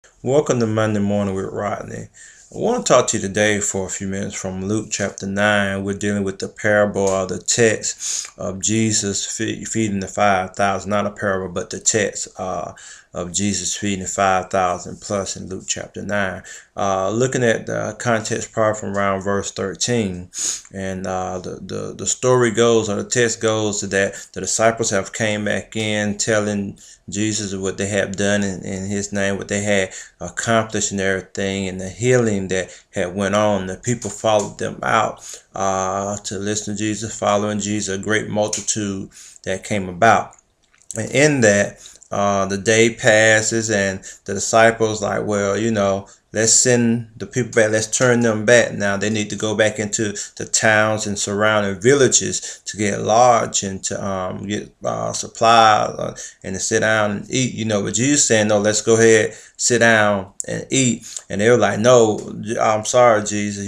Welcome to Monday Morning with Rodney. I want to talk to you today for a few minutes from Luke chapter 9. We're dealing with the parable of the text of Jesus feeding the 5,000. Not a parable, but the text of Jesus feeding the 5,000 plus in Luke chapter 9. Looking at the context part from around verse 13. And the story goes, or the text goes, that the disciples have came back in telling Jesus what they have done in his name, what they had accomplished and everything, and the healing that had went on. The people followed them out to listen to Jesus, following Jesus, a great multitude that came about. And in that, the day passes and the disciples like, well, let's send the people back. Let's turn them back. Now they need to go back into the towns and surrounding villages to get lodged and to get supplies and to sit down and eat. But Jesus saying, no, let's go ahead, sit down and eat. And they were like, no, I'm sorry, Jesus.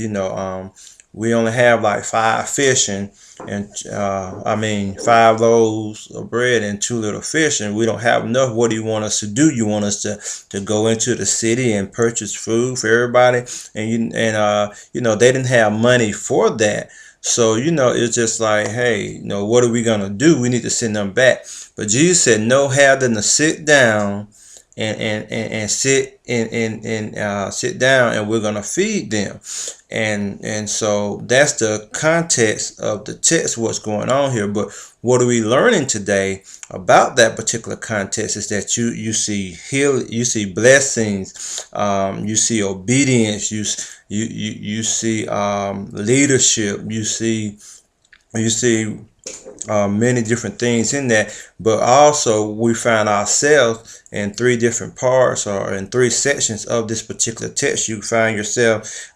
We only have like 5 fish and 5 loaves of bread and 2 little fish, and we don't have enough. What do you want us to do? You want us to go into the city and purchase food for everybody? They didn't have money for that. So, it's just like, hey, what are we going to do? We need to send them back. But Jesus said, no, have them to sit down and sit down, and we're gonna feed them. And so that's the context of the text, what's going on here. But what are we learning today about that particular context is that you see you see blessings, you see obedience, you see leadership, you see many different things in that. But also we find ourselves in 3 different parts, or in 3 sections of this particular text. You find yourself,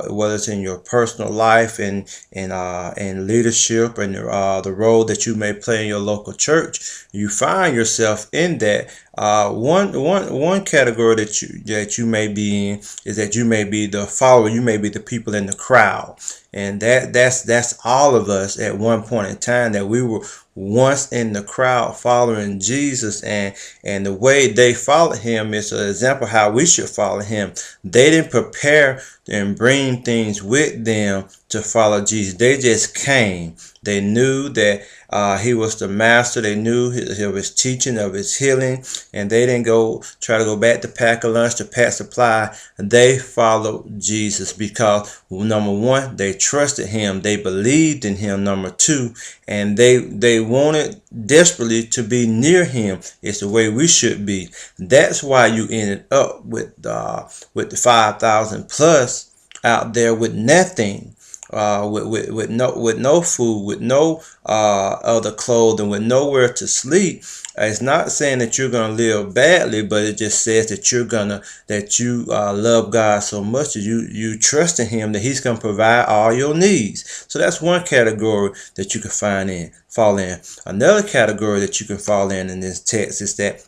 whether it's in your personal life and in leadership and the role that you may play in your local church. You find yourself in that. One category that you may be in is that you may be the follower. You may be the people in the crowd, and that's all of us at one point in time, that we were once in the crowd following Jesus, and the way they followed him is an example how we should follow him. They didn't prepare and bring things with them to follow Jesus. They just came. They knew that he was the master. They knew of his teaching, of his healing, and they didn't try to go back to pack a lunch, to pack supply. They followed Jesus because, number one, they trusted him. They believed in him. Number 2, and they wanted desperately to be near him. It's the way we should be. That's why you ended up with the 5,000 plus out there with nothing. With no food, with no other clothing, with nowhere to sleep. It's not saying that you're gonna live badly, but it just says that you love God so much that you trust in him, that he's gonna provide all your needs. So that's one category that you can fall in. Another category that you can fall in this text is that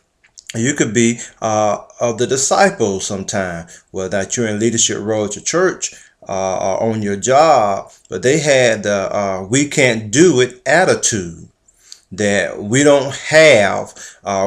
you could be of the disciples sometime, whether that you're in leadership role at your church or on your job, but they had the we can't do it attitude, that we don't have,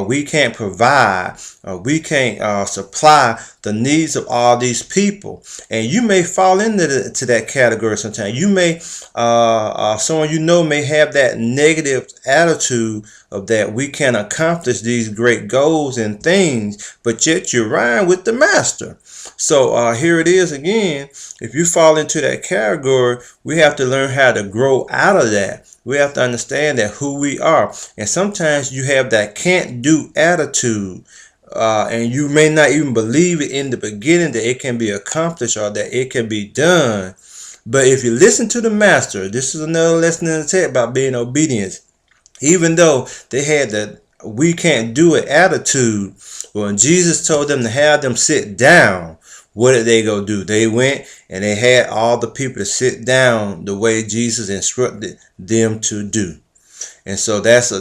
we can't provide, we can't supply the needs of all these people. And you may fall into that category sometimes. You may, someone may have that negative attitude of that we can accomplish these great goals and things, but yet you're riding with the master. So here it is again. If you fall into that category, we have to learn how to grow out of that. We have to understand that who we are. And sometimes you have that can't do attitude. And you may not even believe it in the beginning that it can be accomplished or that it can be done. But if you listen to the master, this is another lesson in the text about being obedient. Even though they had that we can't do it attitude, when Jesus told them to have them sit down, what did they go do? They went and they had all the people to sit down the way Jesus instructed them to do. And so that's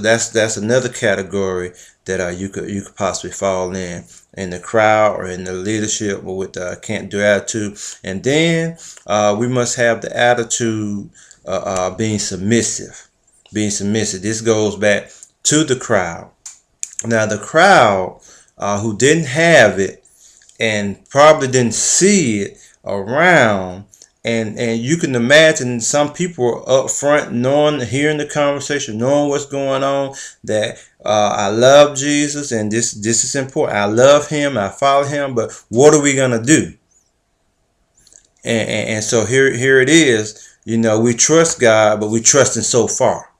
another category that you could possibly fall in the crowd or in the leadership, or with the can't do attitude. And then we must have the attitude being submissive. Being submissive. This goes back to the crowd. Now the crowd who didn't have it, and probably didn't see it around. And you can imagine some people are up front, knowing, hearing the conversation, knowing what's going on, that I love Jesus and this is important. I love him, I follow him, but what are we gonna do? And so here it is. We trust God, but we trust him so far.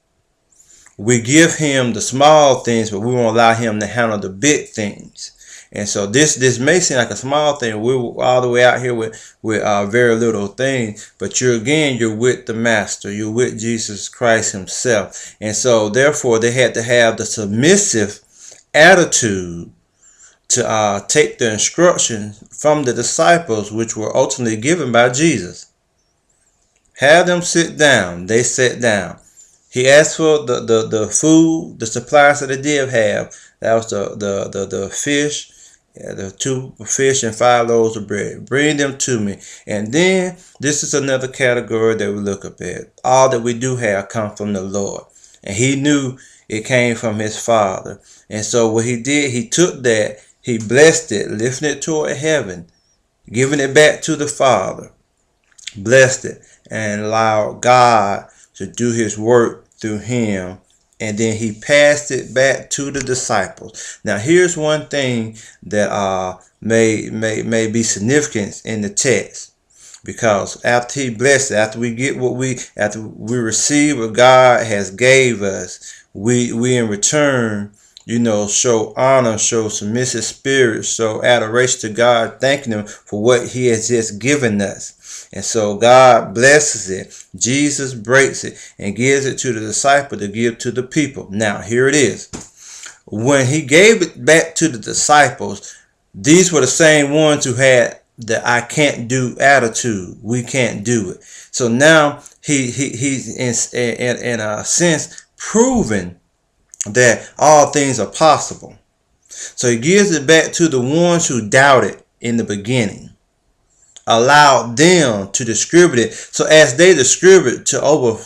We give him the small things, but we won't allow him to handle the big things. And so this may seem like a small thing. We're all the way out here with very little things, but you're with the Master. You're with Jesus Christ himself. And so therefore they had to have the submissive attitude to take the instructions from the disciples, which were ultimately given by Jesus. Have them sit down. They sat down. He asked for the food, the supplies that they did have. That was the fish, the 2 fish and 5 loaves of bread. Bring them to me. And then this is another category that we look up at. All that we do have come from the Lord. And he knew it came from his Father. And so what he did, he took that, he blessed it, lifting it toward heaven, giving it back to the Father, blessed it, and allowed God to do his work through him. And then he passed it back to the disciples. Now here's one thing that may be significant in the text, because after he blessed it, after we receive what God has gave us, we in return, show honor, show submissive spirit, show adoration to God, thanking him for what he has just given us. And so God blesses it. Jesus breaks it and gives it to the disciple to give to the people. Now, here it is. When he gave it back to the disciples, these were the same ones who had the I can't do attitude. We can't do it. So now he's in a sense proven that all things are possible. So he gives it back to the ones who doubted in the beginning. Allowed them to distribute it. So as they distribute to over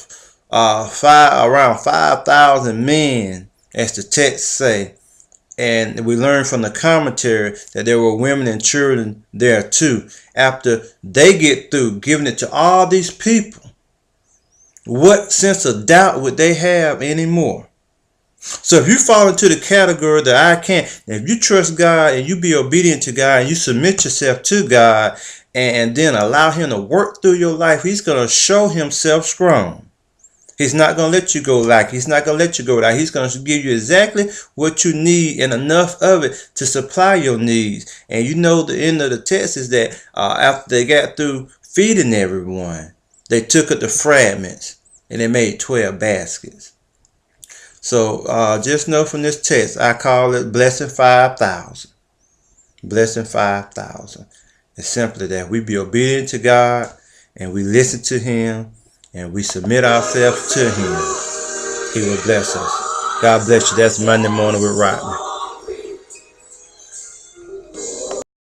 around 5,000 men, as the text say, and we learn from the commentary that there were women and children there too. After they get through giving it to all these people, what sense of doubt would they have anymore? So if you fall into the category that I can't, if you trust God and you be obedient to God and you submit yourself to God and then allow him to work through your life, he's going to show himself strong. He's not going to let you go lack. He's not going to let you go down. He's going to give you exactly what you need and enough of it to supply your needs. And the end of the text is that after they got through feeding everyone, they took up the fragments and they made 12 baskets. So just know from this text, I call it blessing 5,000. Blessing 5,000. It's simply that we be obedient to God and we listen to him and we submit ourselves to him. He will bless us. God bless you. That's Monday Morning with Rodney.